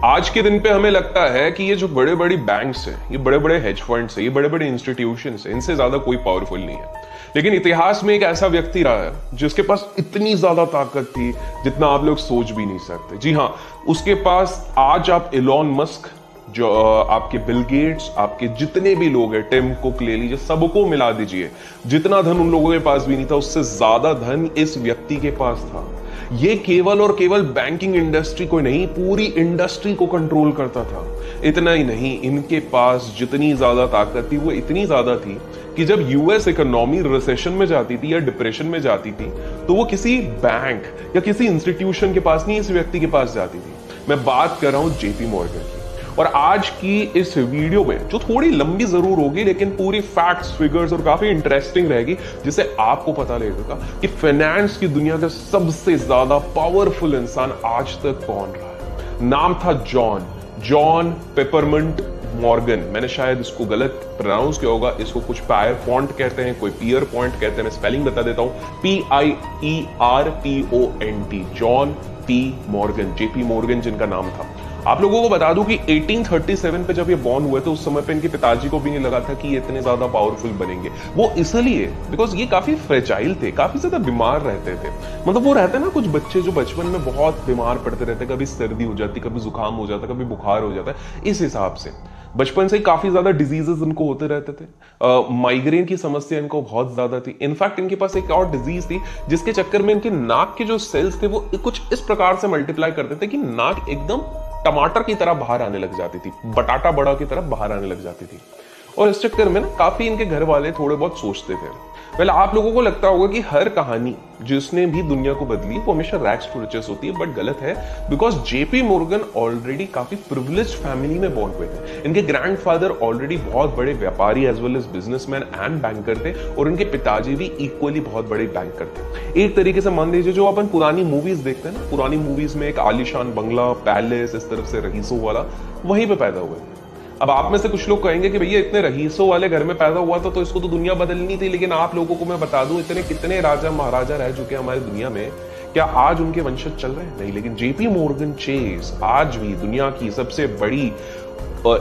आज के दिन पे हमें लगता है कि ये जो बड़े बड़े बैंक्स हैं, ये बड़े बड़े हेज फंड्स हैं, ये बड़े बड़े इंस्टीट्यूशंस हैं, इनसे ज्यादा कोई पावरफुल नहीं है। लेकिन इतिहास में एक ऐसा व्यक्ति रहा है जिसके पास इतनी ज्यादा ताकत थी जितना आप लोग सोच भी नहीं सकते। जी हाँ, उसके पास आज आप इलॉन मस्क, जो आपके बिल गेट्स, आपके जितने भी लोग हैं, टिम कुक ले लीजिए, सबको मिला दीजिए, जितना धन उन लोगों के पास भी नहीं था उससे ज्यादा धन इस व्यक्ति के पास था। ये केवल और केवल बैंकिंग इंडस्ट्री को नहीं, पूरी इंडस्ट्री को कंट्रोल करता था। इतना ही नहीं, इनके पास जितनी ज्यादा ताकत थी वो इतनी ज्यादा थी कि जब यूएस इकोनॉमी रिसेशन में जाती थी या डिप्रेशन में जाती थी तो वो किसी बैंक या किसी इंस्टीट्यूशन के पास नहीं, इस व्यक्ति के पास जाती थी। मैं बात कर रहा हूं जेपी मॉर्गन की। और आज की इस वीडियो में, जो थोड़ी लंबी जरूर होगी लेकिन पूरी फैक्ट्स, फिगर्स और काफी इंटरेस्टिंग रहेगी, जिससे आपको पता लगेगा कि फाइनेंस की दुनिया का सबसे ज्यादा पावरफुल इंसान आज तक कौन रहा है। नाम था जॉन पेपरमिंट मॉर्गन। मैंने शायद इसको गलत प्रोनाउंस किया होगा, इसको कुछ पायर पॉइंट कहते हैं, कोई पियर पॉइंट कहते हैं। मैं स्पेलिंग बता देता हूं, PIERPONT, John P Morgan, JP Morgan जिनका नाम था। आप लोगों को बता दूं कि 1837 पे जब ये बॉर्न हुए थे, उस समय पे इनके पिताजी को भी नहीं लगा था कि ये इतने ज्यादा पावरफुल बनेंगे। वो इसलिए बिकॉज ये काफी फ्रेजाइल थे, काफी ज्यादा बीमार रहते थे। मतलब वो रहते ना कुछ बच्चे जो बचपन में बहुत बीमार पड़ते रहते, कभी सर्दी हो जाती, कभी जुकाम हो जाता, कभी बुखार हो जाता है। इस हिसाब से बचपन से ही काफी ज्यादा डिजीजेस इनको होते रहते थे। माइग्रेन की समस्या इनको बहुत ज्यादा थी। इनफैक्ट इनके पास एक और डिजीज थी जिसके चक्कर में इनके नाक के जो सेल्स थे वो कुछ इस प्रकार से मल्टीप्लाई करते थे कि नाक एकदम टमाटर की तरह बाहर आने लग जाती थी, बटाटा बड़ा की तरह बाहर आने लग जाती थी। और इस चक्कर में ना काफी इनके घर वाले थोड़े बहुत सोचते थे। वेल, आप लोगों को लगता होगा कि हर कहानी जिसने भी दुनिया को बदली वो हमेशा रैग्स टू रिचेस होती है, बट गलत है। बिकॉज जेपी मॉर्गन ऑलरेडी काफी प्रिविलेज्ड फैमिली में बॉर्न हुए थे। इनके ग्रैंडफादर ऑलरेडी बहुत बड़े व्यापारी as well as businessman and banker थे, और इनके पिताजी भी इक्वली बहुत बड़े बैंकर थे। एक तरीके से मान लीजिए, जो अपन पुरानी मूवीज देखते हैं ना, पुरानी मूवीज में एक आलीशान बंगला, पैलेस, इस तरफ से रईसों वाला, वहीं पे पैदा हुए थे। अब आप में से कुछ लोग कहेंगे कि भैया इतने रईसों वाले घर में पैदा हुआ था तो इसको तो दुनिया बदलनी थी। लेकिन आप लोगों को मैं बता दूं, इतने कितने राजा महाराजा रह चुके हैं हमारी दुनिया में, क्या आज उनके वंशज चल रहे हैं? नहीं। लेकिन जेपी मॉर्गन चेस आज भी दुनिया की सबसे बड़ी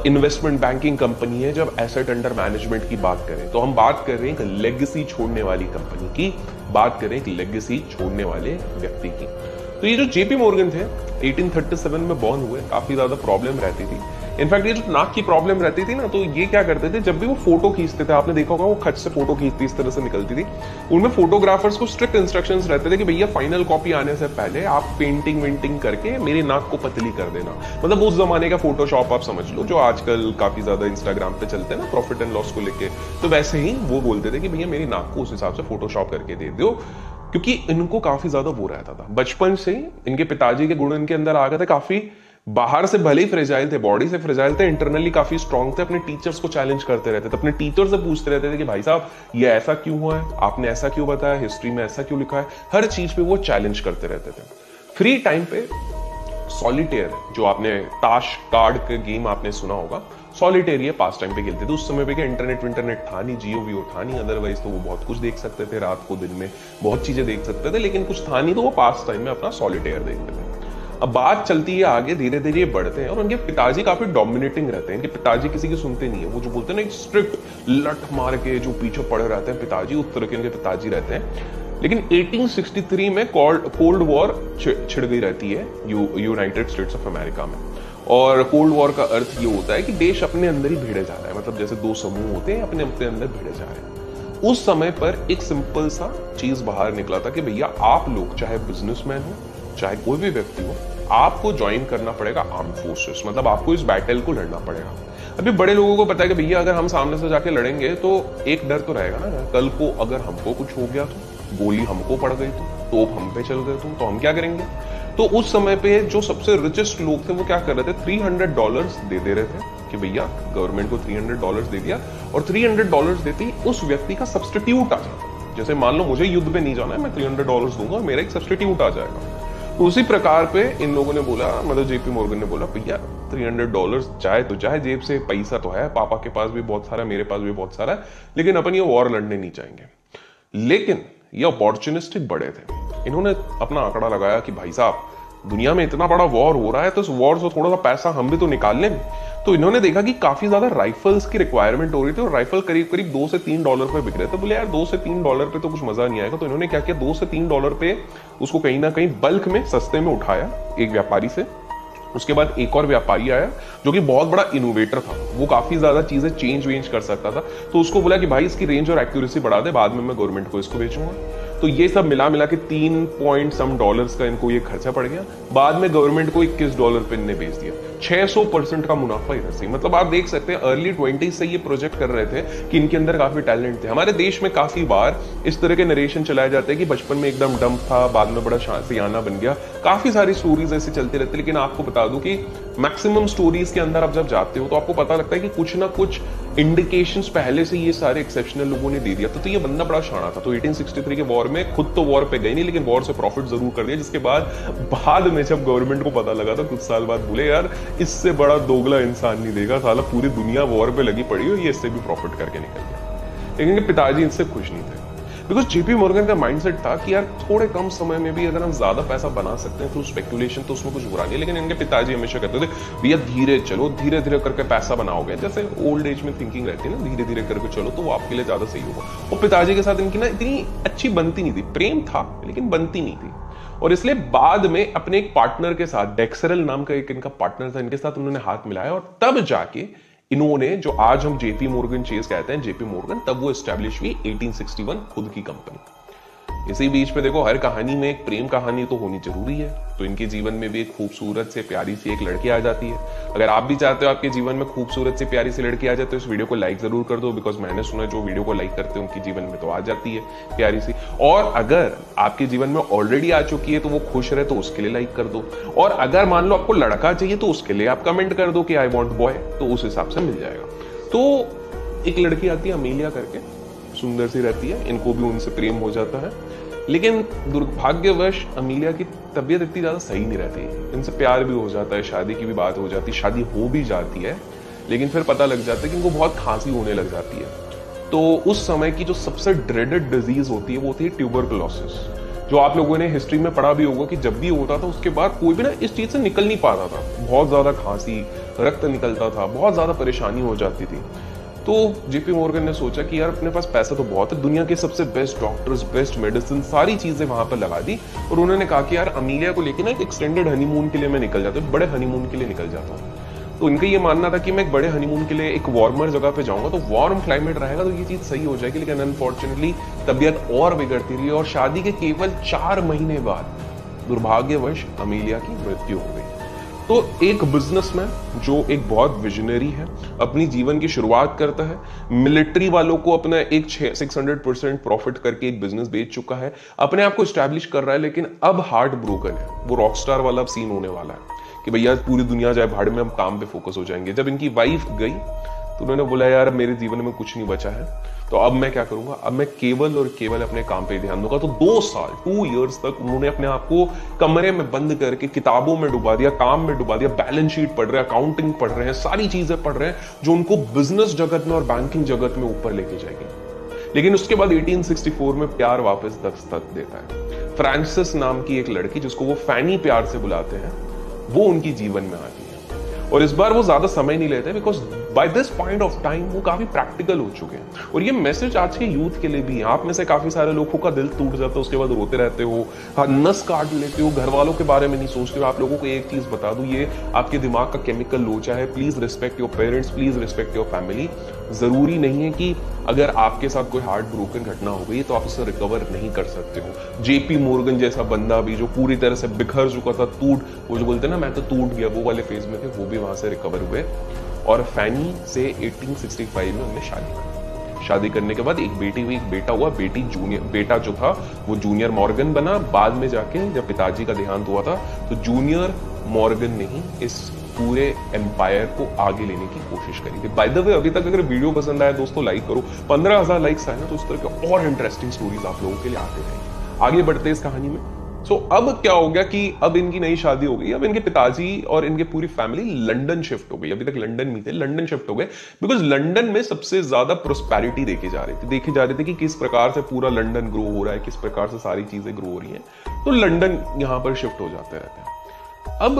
इन्वेस्टमेंट बैंकिंग कंपनी है। जब एसेट अंडर मैनेजमेंट की बात करें तो हम बात कर रहे हैं एक लेगेसी छोड़ने वाली कंपनी की, बात करें एक लेगेसी छोड़ने वाले व्यक्ति की। तो ये जो जेपी मॉर्गन थे 1837 में बॉर्न हुए, काफी ज्यादा प्रॉब्लम रहती थी। इनफैक्ट ये जो नाक की प्रॉब्लम रहती थी ना, तो ये क्या करते थे, जब भी वो फोटो खींचते थे, आपने देखा होगा वो खच से फोटो खींचती इस तरह से निकलती थी, उनमें फोटोग्राफर्स को स्ट्रिक्ट इंस्ट्रक्शंस रहते थे कि भैया फाइनल कॉपी आने से पहले आप पेंटिंग वेंटिंग करके मेरी नाक को पतली कर देना। मतलब उस जमाने का फोटोशॉप आप समझ लो, जो आजकल काफी ज्यादा इंस्टाग्राम पे चलते हैं ना प्रॉफिट एंड लॉस को लेके, तो वैसे ही वो बोलते थे कि भैया मेरी नाक को उस हिसाब से फोटोशॉप करके दे दो, क्योंकि इनको काफी ज्यादा वो रहता था। बचपन से ही इनके पिताजी के गुण इनके अंदर आ गए थे। काफी बाहर से भले ही फ्रेजाइल थे, बॉडी से फ्रेजाइल थे, इंटरनली काफी स्ट्रांग थे। अपने टीचर्स को चैलेंज करते रहते थे, अपने टीचर से पूछते रहते थे कि भाई साहब ये ऐसा क्यों हुआ है, आपने ऐसा क्यों बताया, हिस्ट्री में ऐसा क्यों लिखा है। हर चीज पे वो चैलेंज करते रहते थे। फ्री टाइम पे सॉलिटेयर, जो आपने ताश कार्ड का गेम आपने सुना होगा, सॉलिटेयर ये पास टाइम पे खेलते थे। उस समय पे क्या इंटरनेट था नहीं, जियो वियो था नहीं, अदरवाइज तो वो बहुत कुछ देख सकते थे, रात को दिन में बहुत चीजें देख सकते थे, लेकिन कुछ था नहीं तो वो पास टाइम में अपना सॉलिटेयर देखते थे। अब बात चलती है आगे, धीरे धीरे ये बढ़ते हैं, और उनके पिताजी काफी डोमिनेटिंग रहते हैं। इनके पिताजी किसी की सुनते नहीं है, वो जो बोलते हैं ना, एक स्ट्रिक्ट लट मार के जो पीछे पड़े रहते हैं पिताजी, उस तरह के इनके पिताजी रहते हैं। लेकिन 1863 में कोल्ड वॉर छिड़ गई रहती है यूनाइटेड स्टेट्स ऑफ अमेरिका में। और कोल्ड वॉर का अर्थ ये होता है कि देश अपने अंदर ही भिड़े जा रहा है, मतलब जैसे दो समूह होते हैं अपने अपने अंदर भिड़े जा रहे हैं। उस समय पर एक सिंपल सा चीज बाहर निकला था कि भैया आप लोग, चाहे बिजनेसमैन हो चाहे कोई भी व्यक्ति हो, आपको ज्वाइन करना पड़ेगा आर्म फोर्सेस, मतलब आपको इस बैटल को लड़ना पड़ेगा। अभी बड़े लोगों को पता है कि भैया अगर हम सामने से जाके लड़ेंगे तो एक डर तो रहेगा ना, कल को अगर हमको कुछ हो गया तो, गोली हमको पड़ गई तो, तोप हम पे चल गए तो हम क्या करेंगे। तो उस समय पे जो सबसे रिचेस्ट लोग थे वो क्या कर रहे थे, $300 दे रहे थे कि भैया गवर्नमेंट को $300 दे दिया, और $300 देती उस व्यक्ति का सब्सटीट्यूट आ जाता। जैसे मान लो मुझे युद्ध में नहीं जाना है, मैं $300 दूंगा और मेरा एक सब्सटीट्यूट आ जाएगा। तो उसी प्रकार पे इन लोगों ने बोला, मतलब जेपी मॉर्गन ने बोला, भैया $300 चाहे तो चाहे, जेब से पैसा तो है, पापा के पास भी बहुत सारा, मेरे पास भी बहुत सारा, लेकिन अपन ये वॉर लड़ने नहीं चाहेंगे। लेकिन ये अपॉर्चुनिस्टिक बड़े थे, इन्होंने अपना आंकड़ा लगाया कि भाई साहब दुनिया में इतना बड़ा वॉर हो रहा है तो इस वॉर से थोड़ा सा पैसा हम भी तो निकाल लें। तो इन्होंने देखा कि काफी ज्यादा राइफल्स की रिक्वायरमेंट हो रही थी और राइफल करीब करीब $2 से $3 पे बिक रहे थे। बोले यार $2 से $3 पे तो कुछ मजा नहीं आएगा। तो इन्होंने क्या किया, $2 से $3 पे उसको कहीं ना कहीं बल्क में सस्ते में उठाया एक व्यापारी से। उसके बाद एक और व्यापारी आया जो कि बहुत बड़ा इनोवेटर था, वो काफी ज्यादा चीजें चेंज वेंज कर सकता था। तो उसको बोला कि भाई इसकी रेंज और एक्यूरेसी बढ़ा दे, बाद में मैं गवर्नमेंट को इसको बेचूंगा। तो ये सब मिला मिला के $3 का इनको ये खर्चा पड़ गया। बाद में गवर्नमेंट को $21 पे इनने बेच दिया। 600% का मुनाफा इधर से। मतलब आप देख सकते हैं अर्ली 20s से ये प्रोजेक्ट कर रहे थे कि इनके अंदर काफी टैलेंट थे। हमारे देश में काफी बार इस तरह के नरेशन चलाए जाते हैं कि बचपन में एकदम डम्प था, बाद में बड़ा सियाना बन गया। काफी सारी स्टोरीज ऐसे चलती रहती है। लेकिन आपको बता दूं कि मैक्सिमम स्टोरीज के अंदर आप जब जाते हो तो आपको पता लगता है कि कुछ ना कुछ इंडिकेशंस पहले से ये सारे एक्सेप्शनल लोगों ने दे दिया था। तो ये बंदा बड़ा शाना था। तो 1863 के वॉर में खुद तो वॉर पे गए नहीं, लेकिन वॉर से प्रॉफिट जरूर कर दिया। जिसके बाद में जब गवर्नमेंट को पता लगा तो कुछ साल बाद बोले यार इससे बड़ा दोगला इंसान नहीं देगा, साला पूरी दुनिया वॉर पे लगी पड़ी हो, ये इससे भी प्रॉफिट करके निकल गया। लेकिन पिताजी इनसे खुश नहीं थे, बिकॉज जेपी मॉर्गन का माइंडसेट था कि यार थोड़े कम समय में भी अगर हम ज्यादा पैसा बना सकते हैं थ्रू स्पेकुलेशन तो उसमें कुछ बुरा नहीं है। लेकिन इनके पिताजी हमेशा कहते थे भैया धीरे चलो, धीरे धीरे करके पैसा बनाओगे। जैसे ओल्ड एज में थिंकिंग रहती है ना, धीरे धीरे करके चलो तो वो आपके लिए ज्यादा सही होगा। और पिताजी के साथ इनकी ना इतनी अच्छी बनती नहीं थी, प्रेम था लेकिन बनती नहीं थी। और इसलिए बाद में अपने एक पार्टनर के साथ, डेक्सरेल नाम का एक इनका पार्टनर था, इनके साथ उन्होंने हाथ मिलाया और तब जाके इन्होंने जो आज हम जेपी मॉर्गन चेस कहते हैं, जेपी मॉर्गन, तब वो एस्टैब्लिश हुई 1861 खुद की कंपनी। इसी बीच पे देखो हर कहानी में एक प्रेम कहानी तो होनी जरूरी है। तो इनके जीवन में भी एक खूबसूरत से प्यारी सी एक लड़की आ जाती है। अगर आप भी चाहते हो आपके जीवन में खूबसूरत से प्यारी सी लड़की आ जाए तो इस वीडियो को लाइक जरूर कर दो, बिकॉज मैंने सुना जो वीडियो को लाइक करते हैं उनके जीवन में तो आ जाती है प्यारी सी। और अगर आपके जीवन में ऑलरेडी आ चुकी है तो वो खुश रहे तो उसके लिए लाइक कर दो। और अगर मान लो आपको लड़का चाहिए तो उसके लिए आप कमेंट कर दो कि आई वॉन्ट बॉय, तो उस हिसाब से मिल जाएगा। तो एक लड़की आती है अमीलिया करके, सुंदर सी रहती है, इनको भी उनसे प्रेम हो जाता है। लेकिन दुर्भाग्यवश अमीलिया की तबीयत इतनी ज्यादा सही नहीं रहती, इनसे प्यार भी हो जाता है, शादी की भी बात हो जाती है, शादी हो भी जाती है। लेकिन फिर पता लग जाता है कि इनको बहुत खांसी होने लग जाती है। तो उस समय की जो सबसे ड्रेडेड डिजीज होती है वो होती है ट्यूबरकुलोसिस, जो आप लोगों ने हिस्ट्री में पढ़ा भी होगा कि जब भी होता था उसके बाद कोई भी ना इस चीज से निकल नहीं पाता था। बहुत ज्यादा खांसी, रक्त निकलता था, बहुत ज्यादा परेशानी हो जाती थी। तो जेपी मॉर्गन ने सोचा कि यार अपने पास पैसा तो बहुत है, दुनिया के सबसे बेस्ट डॉक्टर्स, बेस्ट मेडिसिन, सारी चीजें वहां पर लगा दी। और उन्होंने कहा कि यार अमीलिया को लेकर ना एक एक्सटेंडेड हनीमून के लिए मैं निकल जाता हूँ, बड़े हनीमून के लिए निकल जाता हूँ। तो इनका ये मानना था कि मैं एक बड़े हनीमून के लिए एक वार्मर जगह पे जाऊंगा तो वार्म क्लाइमेट रहेगा तो ये चीज सही हो जाएगी। लेकिन अनफॉर्चुनेटली तबीयत और बिगड़ती रही और शादी के केवल 4 महीने बाद दुर्भाग्यवश अमीलिया की मृत्यु हो गई। तो एक बिजनेसमैन जो एक बहुत विजनरी है, अपनी जीवन की शुरुआत करता है, मिलिट्री वालों को अपना एक 600% प्रॉफिट करके एक बिजनेस बेच चुका है, अपने आप को स्टैब्लिश कर रहा है, लेकिन अब हार्ट ब्रोकन है। वो रॉकस्टार वाला सीन होने वाला है कि भैया पूरी दुनिया जाए भाड़ में, हम काम पे फोकस हो जाएंगे। जब इनकी वाइफ गई तो उन्होंने बोला यार मेरे जीवन में कुछ नहीं बचा है, तो अब मैं क्या करूंगा, अब मैं केवल और केवल अपने काम पे ध्यान दूंगा। तो 2 साल 2 इयर्स तक उन्होंने अपने आप को कमरे में बंद करके किताबों में डुबा दिया, काम में डुबा दिया, बैलेंस शीट पढ़ रहे हैं, अकाउंटिंग पढ़ रहे हैं, सारी चीजें पढ़ रहे हैं जो उनको बिजनेस जगत में और बैंकिंग जगत में ऊपर लेके जाएगी। लेकिन उसके बाद 1864 में प्यार वापस दस्तक देता है। फ्रांसिस नाम की एक लड़की, जिसको वो फैनी प्यार से बुलाते हैं, वो उनकी जीवन में आती है। और इस बार वो ज्यादा समय नहीं लेते, because by this point of time वो काफी प्रैक्टिकल हो चुके हैं। और ये मैसेज आज के यूथ के लिए भी है। आप में से काफी सारे लोगों का दिल टूट जाता है, उसके बाद रोते रहते हो, नस काट लेते हो, घर वालों के बारे में नहीं सोचते हो। आप लोगों को एक चीज बता दूं, ये आपके दिमाग का केमिकल लोचा है। Please respect your parents, please respect your family. जरूरी नहीं है कि अगर आपके साथ कोई हार्ट ब्रोकन घटना हो गई तो आप उससे रिकवर नहीं कर सकते हो। जेपी मॉर्गन जैसा बंदा भी जो पूरी तरह से बिखर चुका था, वो जो बोलते हैं ना मैं तो टूट गया, वो वाले फेज में थे, वो भी वहां से रिकवर हुए। और फैनी से 1865 में उन्होंने शादी की। शादी करने के बाद एक बेटी हुई, एक बेटा हुआ। बेटा जो था वो जूनियर मॉर्गन बना। बाद में जाके जब पिताजी का देहांत हुआ था तो जूनियर मॉर्गन ने ही इस पूरे एम्पायर को आगे लेने की कोशिश करी थी। बाय द वे, अभी तक अगर वीडियो पसंद आया दोस्तों लाइक करो। 15,000 लाइक्स आए ना तो उस तरह के और इंटरेस्टिंग स्टोरीज आप लोगों के लिए आते रहेंगे। आगे बढ़ते इस कहानी में। अब क्या हो गया कि अब इनकी नई शादी हो गई। अब इनके पिताजी और इनके पूरी फैमिली लंदन शिफ्ट हो गई। अभी तक लंदन में थे, लंदन शिफ्ट हो गए, बिकॉज लंदन में सबसे ज्यादा प्रोस्पेरिटी देखी जा रही थी कि किस प्रकार से पूरा लंदन ग्रो हो रहा है, किस प्रकार से सारी चीजें ग्रो हो रही हैं। तो लंदन यहां पर शिफ्ट हो जाते रहते हैं। अब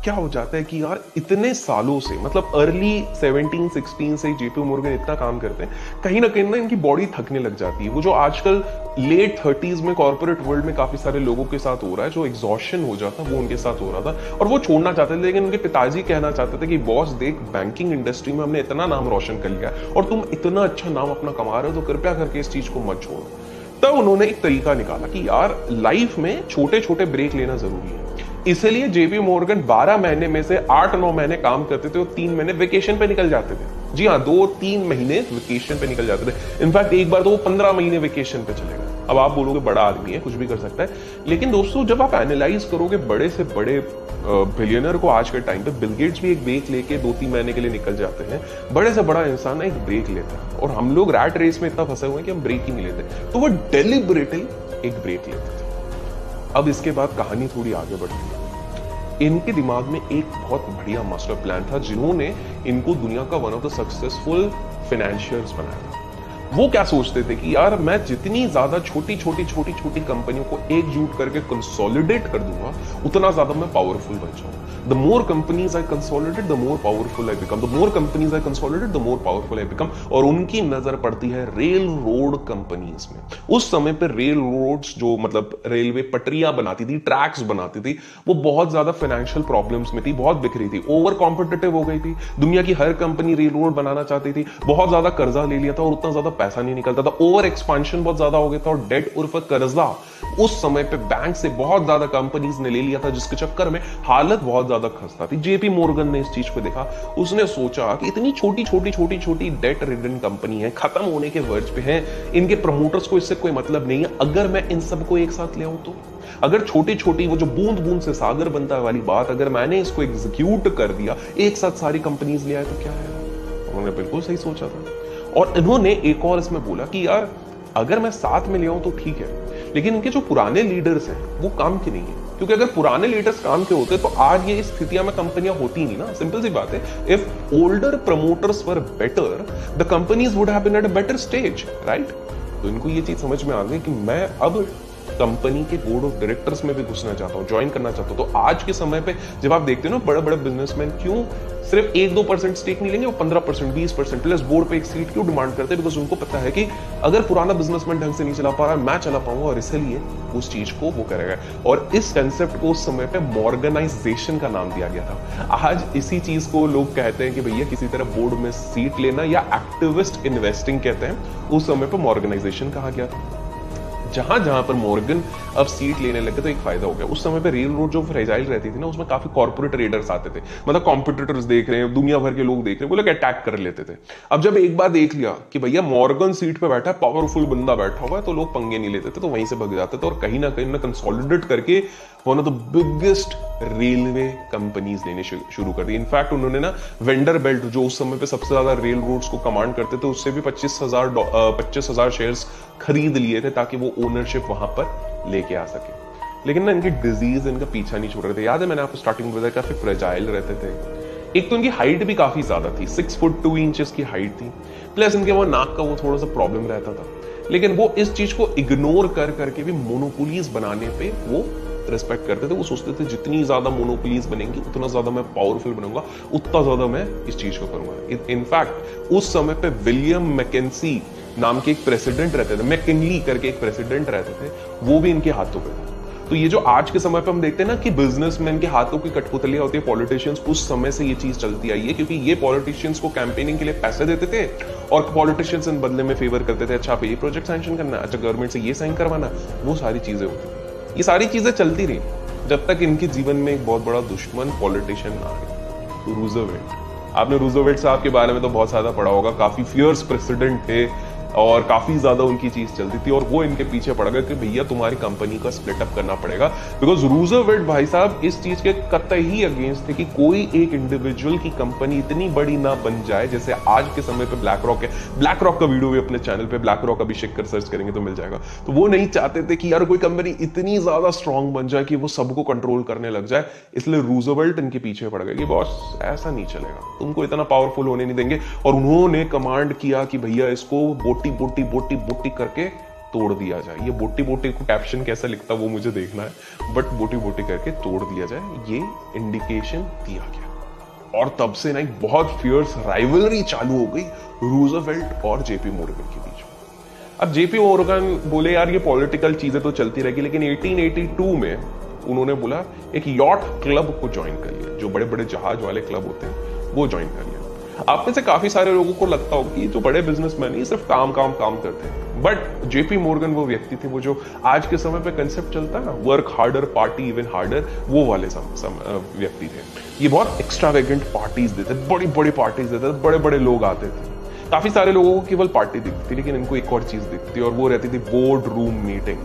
क्या हो जाता है कि यार इतने सालों से, मतलब अर्ली 17-16 से जेपी मोर्गन इतना काम करते हैं, कहीं ना कहीं ना इनकी बॉडी थकने लग जाती है। वो जो आजकल लेट 30s में कॉर्पोरेट वर्ल्ड में काफी सारे लोगों के साथ हो रहा है, जो एग्जॉशन हो जाता है, वो उनके साथ हो रहा था और वो छोड़ना चाहते थे। लेकिन उनके पिताजी कहना चाहते थे कि बॉस देख, बैंकिंग इंडस्ट्री में हमने इतना नाम रोशन कर लिया और तुम इतना अच्छा नाम अपना कमा रहे हो, तो कृपया करके इस चीज को मत छोड़ो। तब उन्होंने एक तरीका निकाला कि यार लाइफ में छोटे छोटे ब्रेक लेना जरूरी है। इसलिए जेपी मोर्गन 12 महीने में से 8-9 महीने काम करते थे और 3 महीने वेकेशन पे निकल जाते थे। जी हाँ, 2-3 महीने वेकेशन पे निकल जाते थे। इनफैक्ट एक बार तो वो 15 महीने वेकेशन पे चले गए। अब आप बोलोगे बड़ा आदमी है, कुछ भी कर सकता है, लेकिन दोस्तों जब आप एनालाइज करोगे बड़े से बड़े बिलियनर को आज के टाइम पे, बिल गेट्स भी एक ब्रेक लेके 2-3 महीने के लिए निकल जाते हैं। बड़े से बड़ा इंसान एक ब्रेक लेता है और हम लोग रैट रेस में इतना फंसे हुए हैं कि हम ब्रेक ही नहीं लेते। तो वो डेलिबरेटली एक ब्रेक लेते थे। अब इसके बाद कहानी थोड़ी आगे बढ़ती है। इनके दिमाग में एक बहुत बढ़िया मास्टर प्लान था, जिन्होंने इनको दुनिया का one of the successful financiers बनाया। वो क्या सोचते थे कि यार मैं जितनी ज्यादा छोटी छोटी कंपनियों को एकजुट करके कंसोलिडेट कर दूंगा, उतना ज्यादा मैं पावरफुल बन जाऊंगा। The more companies I consolidate, the more powerful I become, the more companies I consolidate, the more powerful I become. और उनकी नजर पड़ती है रेल रोड कंपनीज में। उस समय पर रेल रोड्स, जो मतलब रेलवे पटरियां बनाती थी, ट्रैक्स बनाती थी, वो बहुत ज्यादा फाइनेंशियल प्रॉब्लम्स में थी, बहुत बिक रही थी, ओवर कॉम्पिटिटिव हो गई थी। दुनिया की हर कंपनी रेल रोड बनाना चाहती थी, बहुत ज्यादा कर्जा ले लिया था और उतना ज्यादा पैसा नहीं निकलता था। ओवर एक्सपांशन बहुत ज्यादा हो गया था और डेट उर्फ कर्जा उस समय पे बैंक से बहुत ज्यादा कंपनीज ने ले लिया था, जिसके चक्कर में हालत बहुत ज्यादा खस्ता थी। जेपी मोर्गन ने इस चीज को देखा। उसने सोचा कि इतनी छोटी डेट रिडन कंपनी है, खत्म होने के वर्ज पे है, इनके प्रमोटर्स को इससे कोई मतलब नहीं है। अगर मैं इन सबको एक साथ ले आऊं तो, अगर छोटी वो जो बूंद बूंद से सागर बनता है वाली बात, अगर मैंने इसको एग्जीक्यूट कर दिया, एक साथ सारी कंपनीज ले आए तो क्या है। उन्होंने बिल्कुल सही सोचा था। और इन्होंने एक और इसमें बोला कि यार अगर मैं साथ में ले आऊं तो ठीक है, लेकिन इनके जो पुराने लीडर्स हैं वो काम के नहीं है। क्योंकि अगर पुराने लीडर्स काम के होते तो आज ये स्थितियां में कंपनियां होती नहीं ना। सिंपल सी बात है, if older promoters were better, the companies would have been at a better stage, right. तो इनको ये चीज समझ में आ गई कि मैं अब कंपनी के बोर्ड ऑफ डायरेक्टर्स में भी घुसना चाहता हूं, ज्वाइन करना चाहता हूं। तो आज के समय पे जब आप देखते हो ना, बड़े बड़े बिजनेसमैन क्यों सिर्फ 1-2% स्टेक नहीं लेंगे, वो 15%, 20% प्लस बोर्ड पे एक सीट क्यों डिमांड करते हैं? बिकॉज उनको पता है कि अगर पुराना बिजनेसमैन ढंग से नहीं चला पा रहा, मैं चला पाऊंगा, और इसलिए उस चीज को वो करेगा। और इस कंसेप्ट को उस समय पे मॉर्गनाइजेशन का नाम दिया गया था। आज इसी चीज को लोग कहते हैं कि भैया किसी तरह बोर्ड में सीट लेना, या एक्टिविस्ट इन्वेस्टिंग कहते हैं। उस समय पे मॉर्गनाइजेशन कहा गया था। जहां जहां पर मॉर्गन अब सीट लेने लगे तो एक फायदा हो गया। उस समय पे रेल रोड जो फ्रेजाइल रहती थी ना, उसमें काफी कॉर्पोरेट रेडर्स आते थे, मतलब कॉम्पिटिटर्स देख रहे हैं, दुनिया भर के लोग देख रहे हैं, वो लोग अटैक कर लेते थे। अब जब एक बार देख लिया कि भैया मॉर्गन सीट पे बैठा है, पावरफुल बंदा बैठा हुआ है, तो लोग पंगे नहीं लेते थे, तो वहीं से भग जाते थे और कहीं ना कंसोलिडेट करके one of the biggest railway companies लेने शुरू कर दी। इनफैक्ट उन्होंने ना वेंडर बेल्ट, जो उस समय पे सबसे ज्यादा रेल रोड्स को कमांड करते थे, उससे भी 25,000 शेयर्स खरीद लिए थे ताकि वो ओनरशिप वहां पर लेके आ सके। लेकिन ना इनकी डिजीज इनका पीछा नहीं छोड़ रहे थे। याद है मैंने आपको स्टार्टिंग में बताया, काफी फ्रेजाइल रहते थे। एक तो इनकी हाइट भी काफी ज्यादा थी, 6 फुट 2 इंचेस की हाइट थी, प्लस इनके वो नाक का वो थोड़ा सा प्रॉब्लम रहता था। लेकिन वो इस चीज को इग्नोर कर करके भी मोनोपोलीज बनाने पे वो रिस्पेक्ट करते थे। वो सोचते थे जितनी ज्यादा मोनोपोलीज बनेंगी उतना ज्यादा मैं पावरफुल बनूंगा, उतना ज्यादा मैं इस चीज को करूंगा। इनफैक्ट उस समय पे विलियम मैकेंसी नाम के एक प्रेसिडेंट रहते थे, मैकिनली करके एक प्रेसिडेंट रहते थे, वो भी इनके हाथों पे था। तो ये जो आज के समय पे हम देखते हैं ना कि बिजनेसमैन के हाथों की कठपुतलियां होती है पॉलिटिशियंस, उस समय से ये चीज चलती आई है, क्योंकि ये पॉलिटिशियंस को कैंपेनिंग के लिए पैसे देते थे और पॉलिटिशियंस इन बदले में फेवर करते थे। अच्छा, ये प्रोजेक्ट सैंक्शन करना, अच्छा गवर्नमेंट से ये साइन करवाना, वो सारी चीजें होती थी। ये सारी चीजें चलती रही जब तक इनके जीवन में एक बहुत बड़ा दुश्मन पॉलिटिशियन ना आए, रूजवेल्ट। आपने रूजवेल्ट साहब के बारे में तो बहुत ज्यादा पढ़ा होगा, काफी फियर्स प्रेसिडेंट थे और काफी ज्यादा उनकी चीज चलती थी, और वो इनके पीछे पड़ गए कि भैया तुम्हारी कंपनी का स्प्लिट अप करना पड़ेगा। बिकॉज रूजवेल्ट भाई साहब इस चीज के कतई अगेंस्ट थे कि कोई एक इंडिविजुअल की कंपनी इतनी बड़ी ना बन जाए जैसे आज के समय पे ब्लैक रॉक है। ब्लैक रॉक का वीडियो भी अपने चैनल पे ब्लैक रॉक अभिषेक कर सर्च करेंगे तो मिल जाएगा। तो वो नहीं चाहते थे कि यार कोई कंपनी इतनी ज्यादा स्ट्रांग बन जाए कि वो सबको कंट्रोल करने लग जाए, इसलिए रूजवेल्ट इनके पीछे पड़ गए कि बॉस ऐसा नहीं चलेगा, तुमको इतना पावरफुल होने नहीं देंगे। और उन्होंने कमांड किया कि भैया इसको बोटी बोटी बोटी बोटी करके तोड़ दिया जाए। ये बोटी बोटी को कैप्शन कैसा लिखता वो मुझे देखना है, बट बोटी बोटी करके तोड़ दिया जाए, ये इंडिकेशन दिया गया। और तब से ना एक बहुत फियर्स राइवलरी चालू हो गई रूजवेल्ट और जेपी मॉर्गन के बीच में। अब जेपी मॉर्गन बोले यार ये पॉलिटिकल चीजें तो चलती रहेगी, लेकिन 1882 में उन्होंने बोला एक यॉट क्लब को ज्वाइन कर लिया, जो बड़े बड़े जहाज वाले क्लब होते हैं वो ज्वाइन कर लिया। आप में से काफी सारे लोगों को लगता होगा कि जो बड़े बिजनेसमैन ही सिर्फ काम काम काम करते हैं, बट जेपी मॉर्गन वो व्यक्ति थे, वो जो आज के समय पे कंसेप्ट चलता है ना, work harder party even harder, वो वाले व्यक्ति थे। ये बहुत एक्स्ट्रावेगेंट पार्टीज देते, बड़ी बड़ी पार्टीज देते, बड़े बड़े लोग आते थे। काफी सारे लोगों को केवल पार्टी दिखती थी, लेकिन इनको एक और चीज दिखती और वो रहती थी बोर्ड रूम मीटिंग।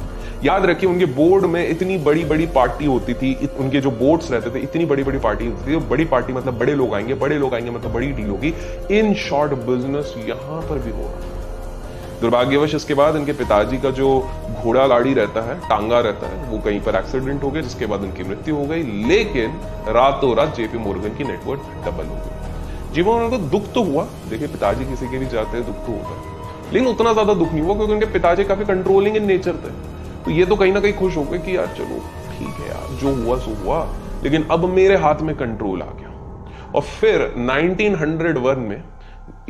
याद रखिए उनके बोर्ड में इतनी बड़ी बड़ी पार्टी होती थी, उनके जो बोर्ड्स रहते थे इतनी बड़ी बड़ी पार्टी होती थी। बड़ी पार्टी मतलब बड़े लोग आएंगे, बड़े लोग आएंगे मतलब बड़ी डील होगी। इन शॉर्ट बिजनेस यहां पर भी हो रहा है। दुर्भाग्यवश इसके बाद इनके पिताजी का जो घोड़ा गाड़ी रहता है, टांगा रहता है, वो कहीं पर एक्सीडेंट हो गया, जिसके बाद उनकी मृत्यु हो गई। लेकिन रातों रात जेपी मॉर्गन की नेटवर्थ डबल हो गई। जीवन में उनको दुख तो हुआ, देखिए पिताजी किसी के भी जाते हैं दुख तो होता है, लेकिन उतना ज्यादा दुख नहीं हुआ क्योंकि उनके पिताजी काफी कंट्रोलिंग इन नेचर थे। तो ये तो कहीं ना कहीं खुश हो गए कि यार चलो ठीक है यार, जो हुआ सो हुआ, लेकिन अब मेरे हाथ में कंट्रोल आ गया। और फिर 1901 में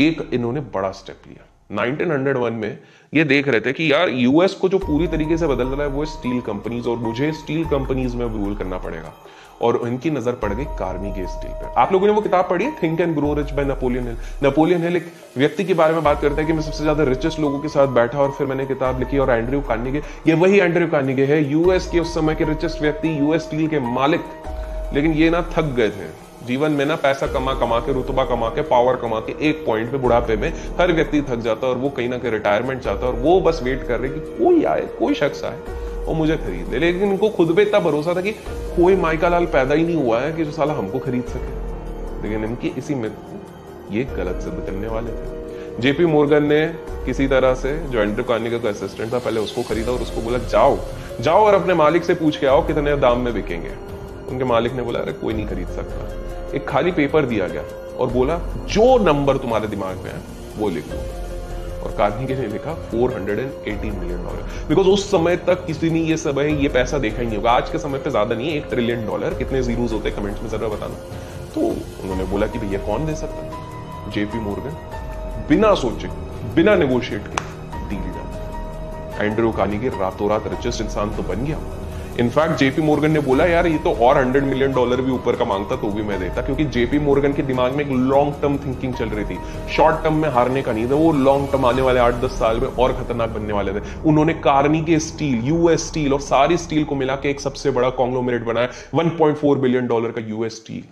एक इन्होंने बड़ा स्टेप लिया। 1901 में ये देख रहे थे कि यार यूएस को जो पूरी तरीके से बदल रहा है वो स्टील कंपनीज, और मुझे स्टील कंपनीज में रूल करना पड़ेगा। और उनकी नजर पड़ गई कार्नेगी स्टील पे। आप लोगों ने वो किताब पढ़ी है, think and grow rich by Napoleon Hill? Napoleon Hill एक व्यक्ति के बारे में बात करता है कि मैं सबसे ज्यादा रिचेस्ट लोगों के साथ बैठा और फिर मैंने किताब लिखी। और एंड्रयू कार्नेगी, ये वही एंड्रयू कार्नेगी है, यूएस के उस समय के रिचेस्ट व्यक्ति, यूएस स्टील के मालिक। लेकिन ये ना थक गए थे जीवन में, ना पैसा कमा कमा के, रुतबा कमा के, पावर कमा के, एक पॉइंट पे बुढ़ापे में हर व्यक्ति थक जाता है और वो कहीं ना कहीं रिटायरमेंट चाहता है। और वो बस वेट कर रहे कि कोई आए, कोई शख्स आए और मुझे खरीद ले। लेकिन इनको खुद पे इतना भरोसा था कि कोई माइका लाल पैदा ही नहीं हुआ है कि जो साला हमको खरीद सके। लेकिन इनकी इसी में ये गलत सिद्ध करने वाले थे। जेपी मॉर्गन ने किसी तरह से जो एंड्रयू कार्नेगी का असिस्टेंट था पहले उसको खरीदा और उसको बोला जाओ जाओ और अपने मालिक से पूछ के आओ कितने दाम में बिकेंगे। उनके मालिक ने बोला अरे कोई नहीं खरीद सकता। एक खाली पेपर दिया गया और बोला जो नंबर तुम्हारे दिमाग में है वो लिख दो। और कार्नेगी ने लिखा $480 मिलियन, बिकॉज उस समय तक किसी ने ये सब है ये पैसा देखा ही नहीं होगा। आज के समय पे ज्यादा नहीं है, $1 ट्रिलियन। कितने जीरोस होते हैं कमेंट्स में जरा बताना। तो उन्होंने बोला कि भैया कौन दे सकता है? जेपी मॉर्गन बिना सोचे, बिना नेगोशिएट के डील डाला। एंड्रयू कार्नेगी रातों रात रिचेस्ट इंसान तो बन गया। इनफैक्ट जेपी मॉर्गन ने बोला यार ये तो और $100 मिलियन भी ऊपर का मांगता तो भी मैं देता, क्योंकि जेपी मॉर्गन के दिमाग में एक लॉन्ग टर्म थिंकिंग चल रही थी। शॉर्ट टर्म में हारने का नहीं था, वो लॉन्ग टर्म आने वाले 8-10 साल में और खतरनाक बनने वाले थे। उन्होंने कार्नेगी स्टील, यूएस स्टील और सारी स्टील को मिला के एक सबसे बड़ा कॉन्ग्लोमेरेट बनाया, $1.4 बिलियन का US steel.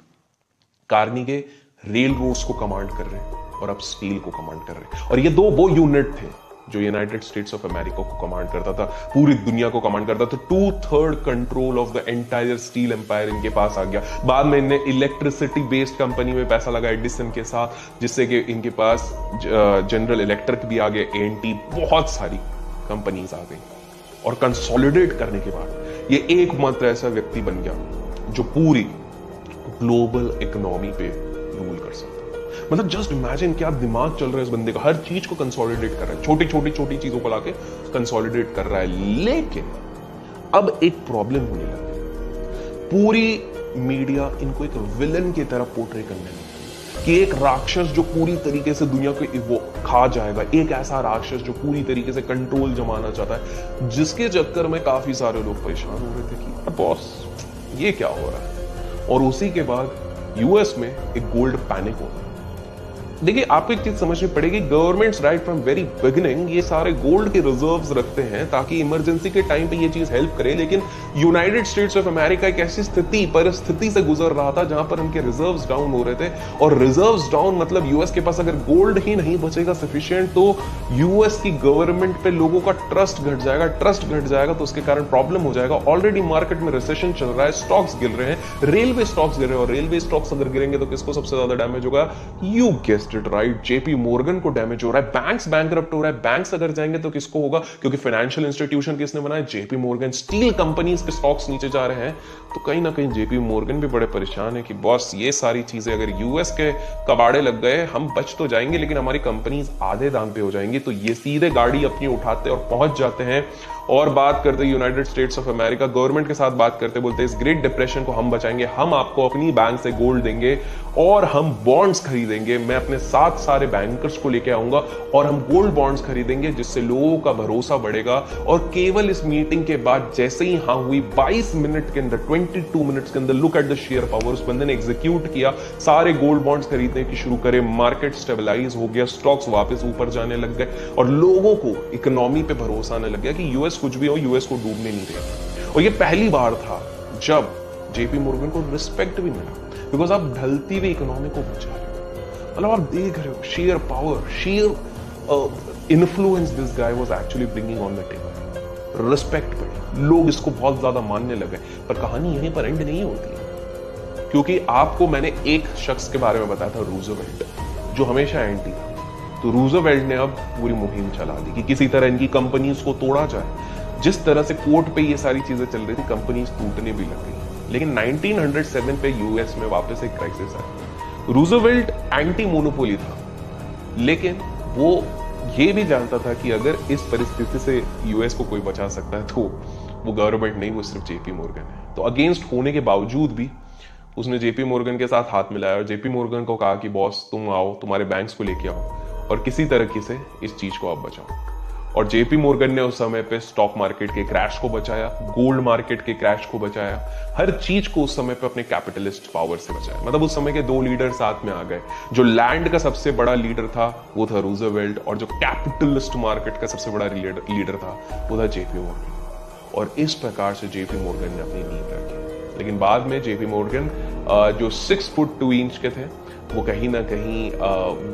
Carnegie railroads को कमांड कर रहे हैं और अब स्टील को कमांड कर रहे हैं। और ये दो वो यूनिट थे जो यूनाइटेड स्टेट्स ऑफ अमेरिका को कमांड करता था, पूरी दुनिया को कमांड करता था। 2/3 control of the entire steel empire इनके पास आ गया। बाद में इन्हें इलेक्ट्रिसिटी बेस्ड कंपनी में पैसा लगा एडिसन के साथ, जिससे कि इनके पास जनरल इलेक्ट्रिक भी आ गए, एएनटी, बहुत सारी कंपनीज आ गई। और कंसोलिडेट करने के बाद ये एकमात्र ऐसा व्यक्ति बन गया जो पूरी ग्लोबल इकोनॉमी पे रूल कर सकता है। मतलब जस्ट इमेजिन क्या दिमाग चल रहा है इस बंदे का, हर चीज को कंसोलिडेट कर रहा है, छोटी छोटी छोटी चीजों को लाके कंसोलिडेट कर रहा है। लेकिन अब एक प्रॉब्लम होने लगी, पूरी मीडिया इनको एक विलन की तरह पोर्ट्रे करने लगी कि एक राक्षस जो पूरी तरीके से दुनिया को वो खा जाएगा, एक ऐसा राक्षस जो पूरी तरीके से कंट्रोल जमाना चाहता है, जिसके चक्कर में काफी सारे लोग परेशान हो रहे थे कि बॉस ये क्या हो रहा है। और उसी के बाद यूएस में एक गोल्ड पैनिक होता है। देखिए आपको एक चीज समझनी पड़ेगी, governments right from very beginning ये सारे गोल्ड के रिजर्व्स रखते हैं ताकि इमरजेंसी के टाइम पे ये चीज हेल्प करे। लेकिन यूनाइटेड स्टेट्स ऑफ अमेरिका एक ऐसी परिस्थिति से गुजर रहा था जहां पर उनके रिजर्व्स डाउन हो रहे थे। और रिजर्व्स डाउन मतलब यूएस के पास अगर गोल्ड ही नहीं बचेगा सफिशिएंट तो यूएस की गवर्नमेंट पे लोगों का ट्रस्ट घट जाएगा। ट्रस्ट घट जाएगा तो उसके कारण प्रॉब्लम हो जाएगा। ऑलरेडी मार्केट में रिसेशन चल रहा है, स्टॉक्स गिर रहे हैं, रेलवे स्टॉक्स गिर रहे हैं। और रेलवे स्टॉक्स अगर गिरेंगे तो किसको सबसे ज्यादा डैमेज होगा? You guess invested, right? JP Morgan को डैमेज हो रहा है, बैंक्स बैंकरप्ट हो रहा है। बैंक्स अगर जाएंगे तो किसको होगा? क्योंकि फाइनेंशियल इंस्टीट्यूशन किसने बनाया? JP Morgan. स्टील कंपनीज के स्टॉक्स नीचे जा रहे हैं, तो कहीं ना कहीं जेपी मोर्गन भी बड़े परेशान है कि बॉस ये सारी चीजें अगर यूएस के कबाड़े लग गए, हम बच तो जाएंगे लेकिन हमारी कंपनीज आधे दाम पे हो जाएंगी। तो ये सीधे गाड़ी अपनी उठाते और पहुंच जाते हैं और बात करते United States of America government के साथ बात करते, बोलते इस ग्रेट डिप्रेशन को हम बचाएंगे, हम आपको अपनी बैंक से गोल्ड देंगे और हम बॉन्ड्स खरीदेंगे। मैं अपने साथ सारे बैंकर्स को लेके आऊंगा और हम गोल्ड बॉन्ड्स खरीदेंगे, जिससे लोगों का भरोसा बढ़ेगा। और केवल इस मीटिंग के बाद जैसे ही हाँ हुई, 22 मिनट के अंदर, 22 मिनट्स के अंदर, look at the share power, उस बंदे ने एग्जीक्यूट किया, सारे गोल्ड बॉन्ड्स खरीदने की शुरू करे, मार्केट स्टेबलाइज हो गया, स्टॉक्स वापस ऊपर जाने लग गए और लोगों को इकोनॉमी पे भरोसा आने लग गया कि यूएस कुछ भी हो, यूएस को डूबने नहीं देगा। और ये पहली बार था जब जेपी मोर्गन को रिस्पेक्ट भी मिला, बिकॉज आप ढलती हुई इकोनॉमी को बचा रहे हो। मतलब आप देख रहे हो share power, share influence this guy was actually bringing on the table. Respect बढ़ी, लोग इसको बहुत ज्यादा मानने लगे। पर कहानी यहीं पर एंड नहीं होती है, क्योंकि आपको मैंने एक शख्स के बारे में बताया था, रूजवेल्ट, जो हमेशा एंटी था। तो रूजवेल्ट ने अब पूरी मुहिम चला दी कि किसी तरह इनकी कंपनीज को तोड़ा जाए। जिस तरह से कोर्ट पे ये सारी चीजें चल रही थी, कंपनीज टूटने भी लग गई। लेकिन 1907 पे यूएस में वापस एक क्राइसिस आया। रूजवेल्ट एंटी मोनोपोली था, लेकिन वो ये भी जानता था कि अगर इस परिस्थिति से यूएस को कोई बचा सकता है तो वो गवर्नमेंट नहीं, वो सिर्फ जेपी मोर्गन है। तो अगेंस्ट होने के बावजूद भी उसने जेपी मोर्गन के साथ हाथ मिलाया और जेपी मोर्गन को कहा कि बॉस तुम आओ, तुम्हारे बैंक्स को लेके आओ और किसी तरह से इस चीज को आप बचाओ। और जेपी मोर्गन ने उस समय पे स्टॉक मार्केट के क्रैश को बचाया, गोल्ड मार्केट के क्रैश को बचाया, हर चीज को उस समय पे अपने कैपिटलिस्ट पावर से बचाया। मतलब उस समय के दो लीडर साथ में आ गए। जो लैंड का सबसे बड़ा लीडर था वो था रूजवेल्ट, और जो कैपिटलिस्ट मार्केट का सबसे बड़ा लीडर था वो था जेपी मोर्गन। और इस प्रकार से जेपी मोर्गन ने अपनी नींव रखी। लेकिन बाद में जेपी मोर्गन जो 6 फुट 2 इंच के थे, वो कहीं ना कहीं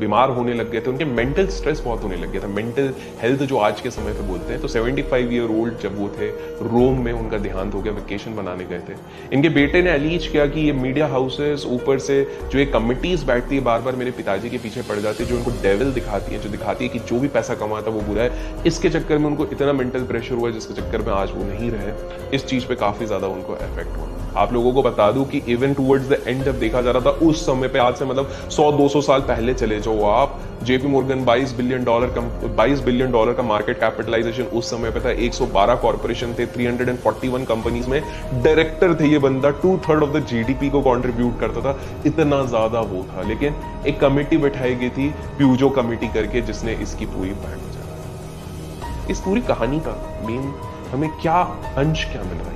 बीमार होने लग गए थे। उनके मेंटल स्ट्रेस बहुत होने लग गया था, मेंटल हेल्थ जो आज के समय पे बोलते हैं। तो 75 ईयर ओल्ड जब वो थे, रोम में उनका देहांत हो गया, वेकेशन बनाने गए थे। इनके बेटे ने अलीज किया कि ये मीडिया हाउसेस, ऊपर से जो ये कमिटीज बैठती है, बार बार मेरे पिताजी के पीछे पड़ जाती है, जो उनको डेविल दिखाती है, जो दिखाती है कि जो भी पैसा कमाता है वो बुरा है। इसके चक्कर में उनको इतना मेंटल प्रेशर हुआ जिसके चक्कर में आज वो नहीं रहे। इस चीज पे काफी ज्यादा उनको इफेक्ट हुआ। आप लोगों को बता दूं कि इवन टुवर्ड्स द एंड जब देखा जा रहा था उस समय पे, आज से मतलब 100-200 साल पहले चले जाओ आप, जेपी मोर्गन 22 बिलियन डॉलर का मार्केट कैपिटलाइजेशन उस समय पे था। 112 कॉर्पोरेशन थे, 341 कंपनीज में डायरेक्टर थे ये बंदा, 2/3 ऑफ द जीडीपी को कंट्रीब्यूट करता था। इतना ज्यादा वो था। लेकिन एक कमेटी बैठाई गई थी, प्यूजो कमेटी करके, जिसने इसकी पूरी बैंड बजा। इस पूरी कहानी का मेन हमें क्या अंश क्या मिल रहा है?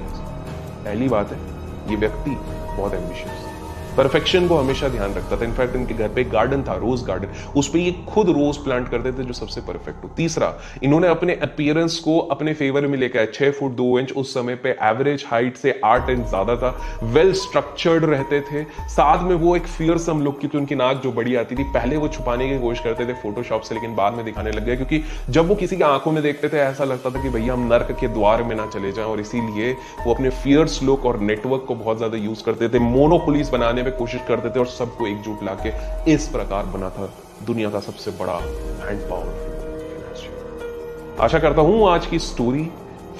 पहली बात है, ये व्यक्ति बहुत एम्बिशियस, परफेक्शन को हमेशा ध्यान रखता था। इनफैक्ट इनके घर पे एक गार्डन था, रोज गार्डन, उस पे ये खुद रोज प्लांट करते थे जो सबसे परफेक्ट हो। तीसरा, इन्होंने अपने अपीयरेंस को अपने फेवर में लेकर आए। 6 फुट 2 इंच उस समय पे एवरेज हाइट से 8 इंच ज्यादा था, वेल स्ट्रक्चर्ड रहते थे। साथ में वो एक फियरसम लुक की, तो उनकी नाक जो बड़ी आती थी, पहले वो छुपाने की कोशिश करते थे फोटोशॉप से, लेकिन बाद में दिखाने लग गए, क्योंकि जब वो किसी की आंखों में देखते थे ऐसा लगता था कि भैया हम नर्क के द्वार में ना चले जाएं। और इसीलिए वो अपने फियर्स लुक और नेटवर्क को बहुत ज्यादा यूज करते थे, मोनोपोलीज बनाने में कोशिश करते थे और सबको एकजुट लाके इस प्रकार बना था दुनिया का सबसे बड़ा एंड पावरफुल। आशा करता हूं आज की story,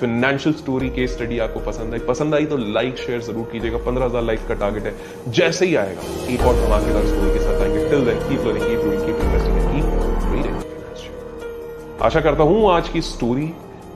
financial story, case study आपको पसंद आई तो लाइक शेयर जरूर कीजिएगा। 15,000 लाइक का टारगेट है, जैसे ही आएगा एक और धमाकेदार स्टोरी के साथ आएंगे। Till then keep learning, keep doing, keep investing and keep reading. आशा करता हूं आज की story,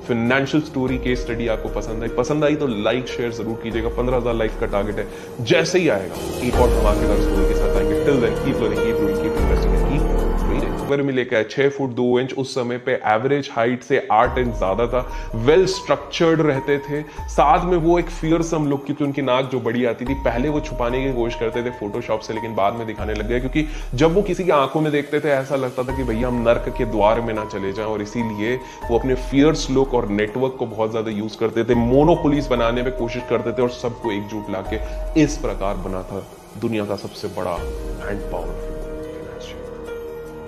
financial story, case study आपको पसंद आई तो लाइक शेयर जरूर कीजिएगा। 15,000 लाइक का टारगेट है, जैसे ही आएगा एक और धमाकेदार स्टोरी के साथ आएंगे। Till then keep learning, keep doing, keep investing and keep reading. में लेकर 6 फुट 2 इंच उस समय पे एवरेज हाइट से 8 इंच ज्यादा था, वेल स्ट्रक्चर्ड रहते थे। साथ में वो एक फियरसम लुक की, तो उनकी नाक जो बड़ी आती थी, पहले वो छुपाने की कोशिश करते थे फोटोशॉप से, लेकिन बाद में दिखाने लग गए, क्योंकि जब वो किसी की आंखों में देखते थे ऐसा लगता था कि भैया हम नर्क के द्वार में ना चले जाएं। और इसीलिए वो अपने फियर्स लुक और नेटवर्क को बहुत ज्यादा यूज करते थे, मोनोपोलीज बनाने में कोशिश करते थे और सबको एकजुट लाके इस प्रकार बना था दुनिया का सबसे बड़ा एंड पावरफुल।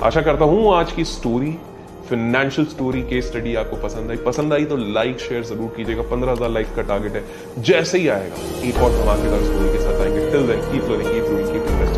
आशा करता हूं आज की story, financial story, case study आपको पसंद आई तो लाइक शेयर जरूर कीजिएगा। 15,000 लाइक का टारगेट है, जैसे ही आएगा एक और धमाकेदार स्टोरी के साथ आएंगे। Till then keep learning, keep doing, keep investing.